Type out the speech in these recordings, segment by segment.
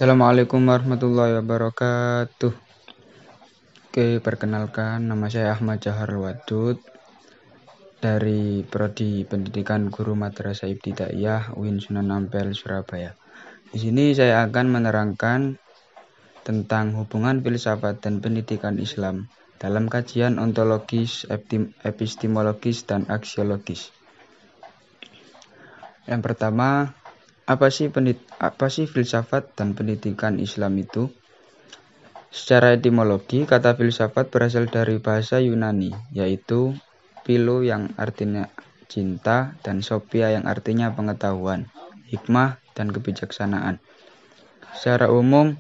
Assalamualaikum warahmatullahi wabarakatuh. Oke, perkenalkan nama saya Ahmad Jahar Wadud dari Prodi Pendidikan Guru Madrasah Ibtidaiyah UIN Sunan Ampel, Surabaya. Di sini saya akan menerangkan tentang hubungan filsafat dan pendidikan Islam dalam kajian ontologis, epistemologis, dan aksiologis. Yang pertama, apa sih filsafat dan pendidikan Islam itu? Secara etimologi, kata filsafat berasal dari bahasa Yunani, yaitu philo yang artinya cinta dan sophia yang artinya pengetahuan, hikmah, dan kebijaksanaan. Secara umum,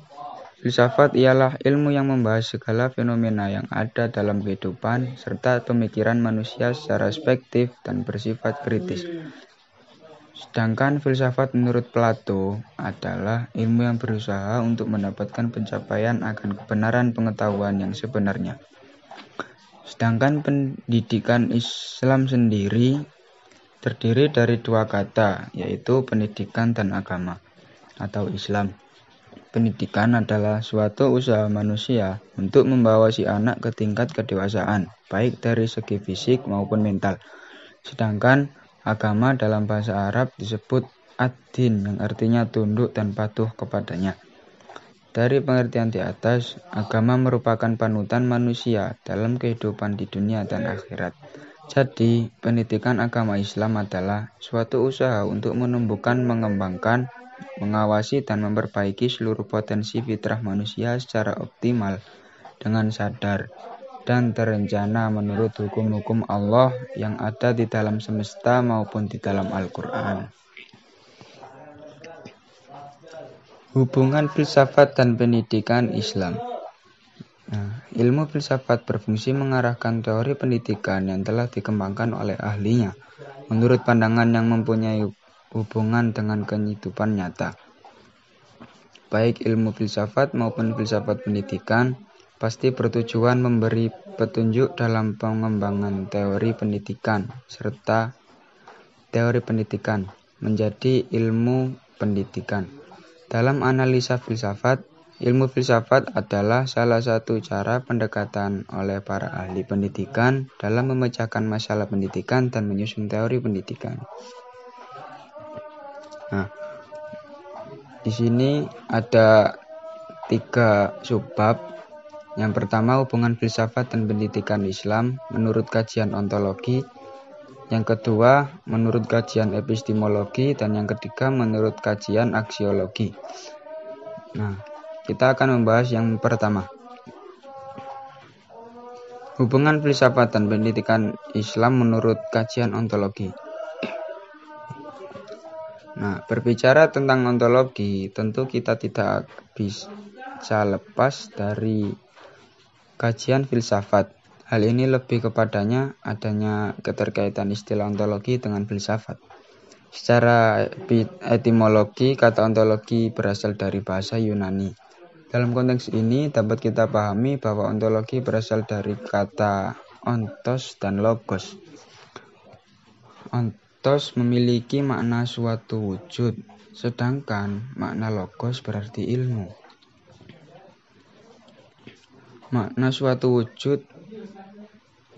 filsafat ialah ilmu yang membahas segala fenomena yang ada dalam kehidupan serta pemikiran manusia secara subjektif dan bersifat kritis. Sedangkan filsafat menurut Plato adalah ilmu yang berusaha untuk mendapatkan pencapaian akan kebenaran pengetahuan yang sebenarnya. Sedangkan pendidikan Islam sendiri terdiri dari dua kata, yaitu pendidikan dan agama atau Islam. Pendidikan adalah suatu usaha manusia untuk membawa si anak ke tingkat kedewasaan, baik dari segi fisik maupun mental. Sedangkan agama dalam bahasa Arab disebut ad-din yang artinya tunduk dan patuh kepadanya. Dari pengertian di atas, agama merupakan panutan manusia dalam kehidupan di dunia dan akhirat. Jadi, pendidikan agama Islam adalah suatu usaha untuk menumbuhkan, mengembangkan, mengawasi dan memperbaiki seluruh potensi fitrah manusia secara optimal dengan sadar dan terencana menurut hukum-hukum Allah yang ada di dalam semesta maupun di dalam Al-Quran. Hubungan filsafat dan pendidikan Islam. Ilmu filsafat berfungsi mengarahkan teori pendidikan yang telah dikembangkan oleh ahlinya menurut pandangan yang mempunyai hubungan dengan kehidupan nyata. Baik ilmu filsafat maupun filsafat pendidikan pasti bertujuan memberi petunjuk dalam pengembangan teori pendidikan serta teori pendidikan menjadi ilmu pendidikan. Dalam analisa filsafat, ilmu filsafat adalah salah satu cara pendekatan oleh para ahli pendidikan dalam memecahkan masalah pendidikan dan menyusun teori pendidikan. Di sini ada 3 subbab. Yang pertama, hubungan filsafat dan pendidikan Islam menurut kajian ontologi. Yang kedua, menurut kajian epistemologi. Dan yang ketiga, menurut kajian aksiologi. Kita akan membahas yang pertama. Hubungan filsafat dan pendidikan Islam menurut kajian ontologi. Berbicara tentang ontologi, tentu kita tidak bisa lepas dari kajian filsafat. Hal ini lebih kepadanya adanya keterkaitan istilah ontologi dengan filsafat. Secara etimologi, kata ontologi berasal dari bahasa Yunani. Dalam konteks ini dapat kita pahami bahwa ontologi berasal dari kata ontos dan logos. Ontos memiliki makna suatu wujud, sedangkan makna logos berarti ilmu. Makna suatu wujud,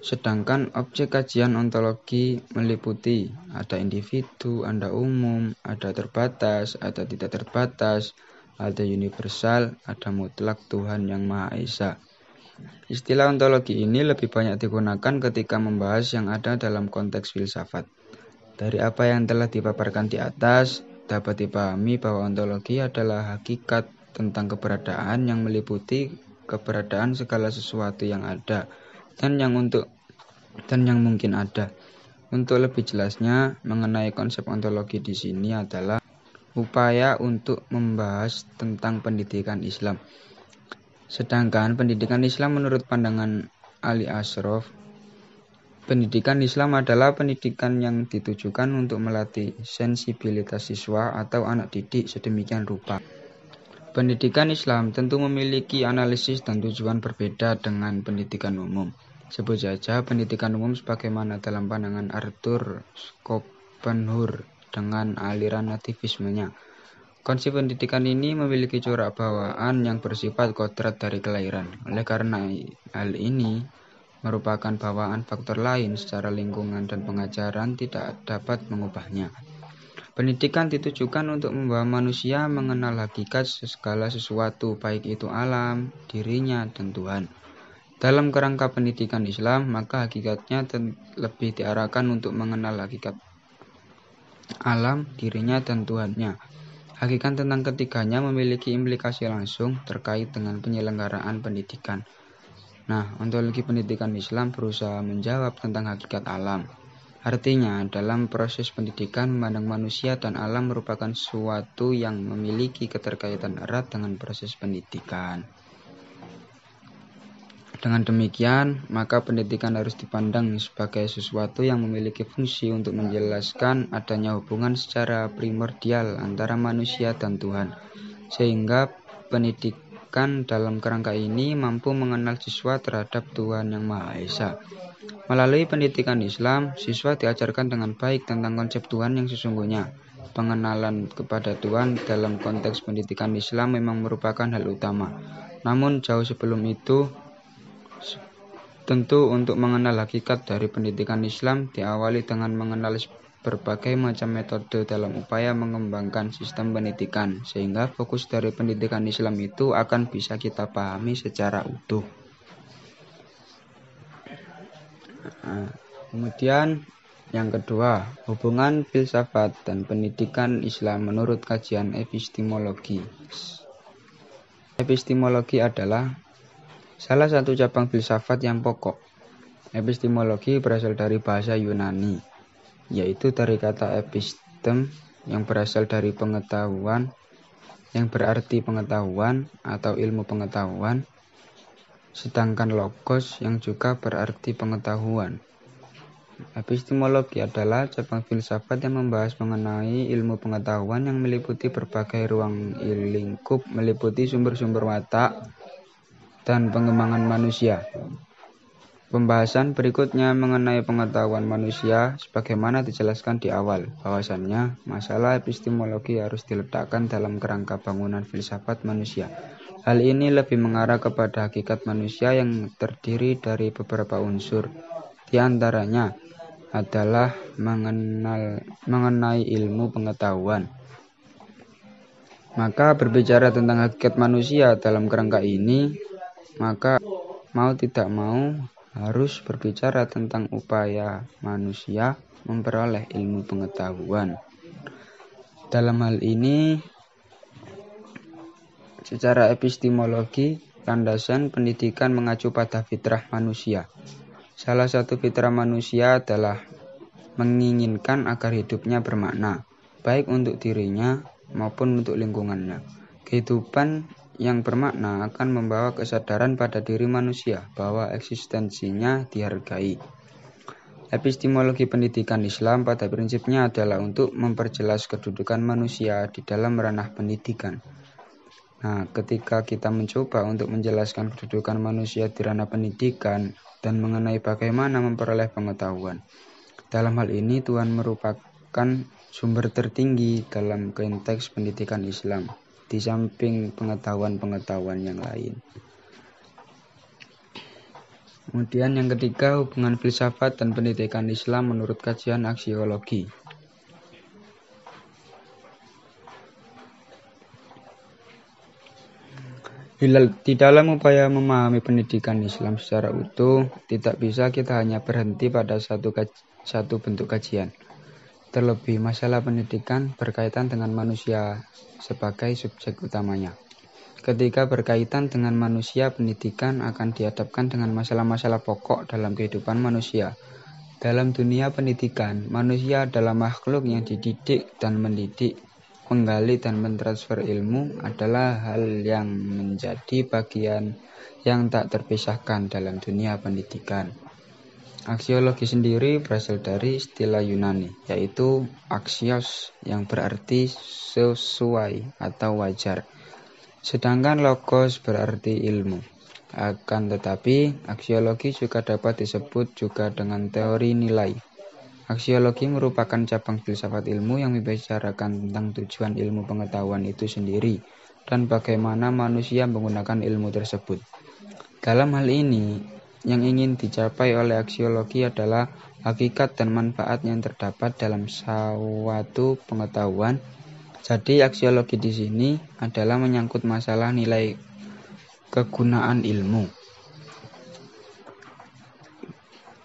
sedangkan objek kajian ontologi meliputi ada individu, ada umum, ada terbatas, ada tidak terbatas, ada universal, ada mutlak Tuhan yang Maha Esa. Istilah ontologi ini lebih banyak digunakan ketika membahas yang ada dalam konteks filsafat. Dari apa yang telah dipaparkan di atas, dapat dipahami bahwa ontologi adalah hakikat tentang keberadaan yang meliputi keberadaan segala sesuatu yang ada dan yang mungkin ada. Untuk lebih jelasnya mengenai konsep ontologi di sini adalah upaya untuk membahas tentang pendidikan Islam. Sedangkan pendidikan Islam menurut pandangan Ali Ashraf, pendidikan Islam adalah pendidikan yang ditujukan untuk melatih sensibilitas siswa atau anak didik sedemikian rupa. Pendidikan Islam tentu memiliki analisis dan tujuan berbeda dengan pendidikan umum. Sebut saja pendidikan umum sebagaimana dalam pandangan Arthur Schopenhauer dengan aliran nativismenya. Konsep pendidikan ini memiliki corak bawaan yang bersifat kodrat dari kelahiran. Oleh karena hal ini merupakan bawaan faktor lain secara lingkungan dan pengajaran tidak dapat mengubahnya. Pendidikan ditujukan untuk membawa manusia mengenal hakikat segala sesuatu, baik itu alam, dirinya, dan Tuhan. Dalam kerangka pendidikan Islam, maka hakikatnya lebih diarahkan untuk mengenal hakikat alam, dirinya, dan Tuhannya. Hakikat tentang ketiganya memiliki implikasi langsung terkait dengan penyelenggaraan pendidikan. Nah, ontologi pendidikan Islam berusaha menjawab tentang hakikat alam. Artinya, dalam proses pendidikan memandang manusia dan alam merupakan sesuatu yang memiliki keterkaitan erat dengan proses pendidikan. Dengan demikian, maka pendidikan harus dipandang sebagai sesuatu yang memiliki fungsi untuk menjelaskan adanya hubungan secara primordial antara manusia dan Tuhan, sehingga pendidikan dalam kerangka ini mampu mengenal siswa terhadap Tuhan Yang Maha Esa. Melalui pendidikan Islam, siswa diajarkan dengan baik tentang konsep Tuhan yang sesungguhnya. Pengenalan kepada Tuhan dalam konteks pendidikan Islam memang merupakan hal utama. Namun jauh sebelum itu, tentu untuk mengenal hakikat dari pendidikan Islam diawali dengan mengenal berbagai macam metode dalam upaya mengembangkan sistem pendidikan, sehingga fokus dari pendidikan Islam itu akan bisa kita pahami secara utuh. Kemudian yang kedua, hubungan filsafat dan pendidikan Islam menurut kajian epistemologi. Epistemologi adalah salah satu cabang filsafat yang pokok. Epistemologi berasal dari bahasa Yunani, yaitu dari kata epistem yang berasal dari pengetahuan, yang berarti pengetahuan atau ilmu pengetahuan, sedangkan logos yang juga berarti pengetahuan. Epistemologi adalah cabang filsafat yang membahas mengenai ilmu pengetahuan yang meliputi berbagai ruang lingkup, meliputi sumber-sumber watak dan pengembangan manusia. Pembahasan berikutnya mengenai pengetahuan manusia sebagaimana dijelaskan di awal, bahwasannya masalah epistemologi harus diletakkan dalam kerangka bangunan filsafat manusia. Hal ini lebih mengarah kepada hakikat manusia yang terdiri dari beberapa unsur. Di antaranya adalah mengenai ilmu pengetahuan. Maka berbicara tentang hakikat manusia dalam kerangka ini, maka mau tidak mau harus berbicara tentang upaya manusia memperoleh ilmu pengetahuan. Dalam hal ini, secara epistemologi, landasan pendidikan mengacu pada fitrah manusia. Salah satu fitrah manusia adalah menginginkan agar hidupnya bermakna, baik untuk dirinya maupun untuk lingkungannya. Kehidupan yang bermakna akan membawa kesadaran pada diri manusia bahwa eksistensinya dihargai. Epistemologi pendidikan Islam pada prinsipnya adalah untuk memperjelas kedudukan manusia di dalam ranah pendidikan. Nah, ketika kita mencoba untuk menjelaskan kedudukan manusia di ranah pendidikan dan mengenai bagaimana memperoleh pengetahuan, dalam hal ini Tuhan merupakan sumber tertinggi dalam konteks pendidikan Islam, di samping pengetahuan-pengetahuan yang lain. Kemudian yang ketiga, hubungan filsafat dan pendidikan Islam menurut kajian aksiologi. Di dalam upaya memahami pendidikan Islam secara utuh, tidak bisa kita hanya berhenti pada satu bentuk kajian. Terlebih masalah pendidikan berkaitan dengan manusia sebagai subjek utamanya. Ketika berkaitan dengan manusia, pendidikan akan dihadapkan dengan masalah-masalah pokok dalam kehidupan manusia. Dalam dunia pendidikan, manusia adalah makhluk yang dididik dan mendidik. Menggali dan mentransfer ilmu adalah hal yang menjadi bagian yang tak terpisahkan dalam dunia pendidikan. Aksiologi sendiri berasal dari istilah Yunani, yaitu axios yang berarti sesuai atau wajar. Sedangkan logos berarti ilmu. Akan tetapi, aksiologi juga dapat disebut juga dengan teori nilai. Aksiologi merupakan cabang filsafat ilmu yang membicarakan tentang tujuan ilmu pengetahuan itu sendiri dan bagaimana manusia menggunakan ilmu tersebut. Dalam hal ini, yang ingin dicapai oleh aksiologi adalah hakikat dan manfaat yang terdapat dalam suatu pengetahuan. Jadi aksiologi di sini adalah menyangkut masalah nilai kegunaan ilmu.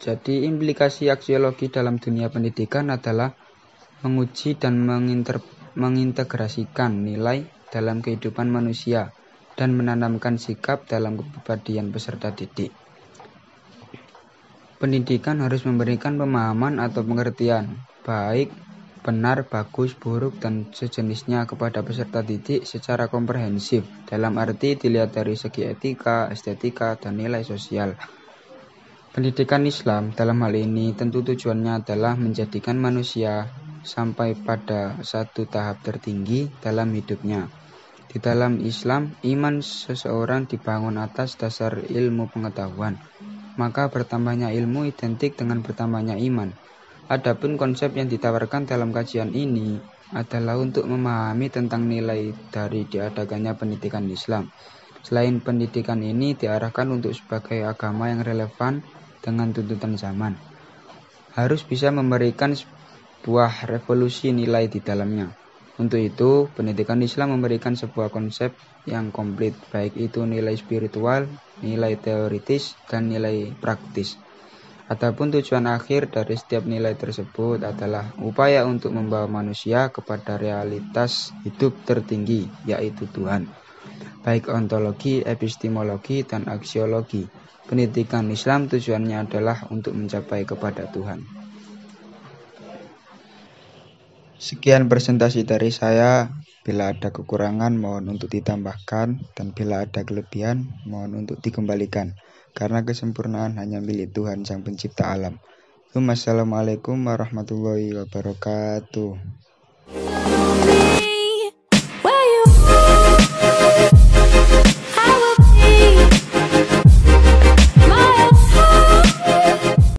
Jadi implikasi aksiologi dalam dunia pendidikan adalah menguji dan mengintegrasikan nilai dalam kehidupan manusia dan menanamkan sikap dalam kepribadian peserta didik. Pendidikan harus memberikan pemahaman atau pengertian baik, benar, bagus, buruk, dan sejenisnya kepada peserta didik secara komprehensif, dalam arti dilihat dari segi etika, estetika, dan nilai sosial. Pendidikan Islam dalam hal ini tentu tujuannya adalah menjadikan manusia sampai pada satu tahap tertinggi dalam hidupnya. Di dalam Islam, iman seseorang dibangun atas dasar ilmu pengetahuan. Maka bertambahnya ilmu identik dengan bertambahnya iman. Adapun konsep yang ditawarkan dalam kajian ini adalah untuk memahami tentang nilai dari diadakannya pendidikan Islam. Selain pendidikan ini diarahkan untuk sebagai agama yang relevan dengan tuntutan zaman, harus bisa memberikan sebuah revolusi nilai di dalamnya. Untuk itu, pendidikan Islam memberikan sebuah konsep yang komplit, baik itu nilai spiritual, nilai teoritis, dan nilai praktis. Adapun tujuan akhir dari setiap nilai tersebut adalah upaya untuk membawa manusia kepada realitas hidup tertinggi, yaitu Tuhan. Baik ontologi, epistemologi, dan aksiologi, pendidikan Islam tujuannya adalah untuk mencapai kepada Tuhan. Sekian presentasi dari saya. Bila ada kekurangan mohon untuk ditambahkan, dan bila ada kelebihan mohon untuk dikembalikan, karena kesempurnaan hanya milik Tuhan Sang Pencipta alam. Wassalamualaikum warahmatullahi wabarakatuh.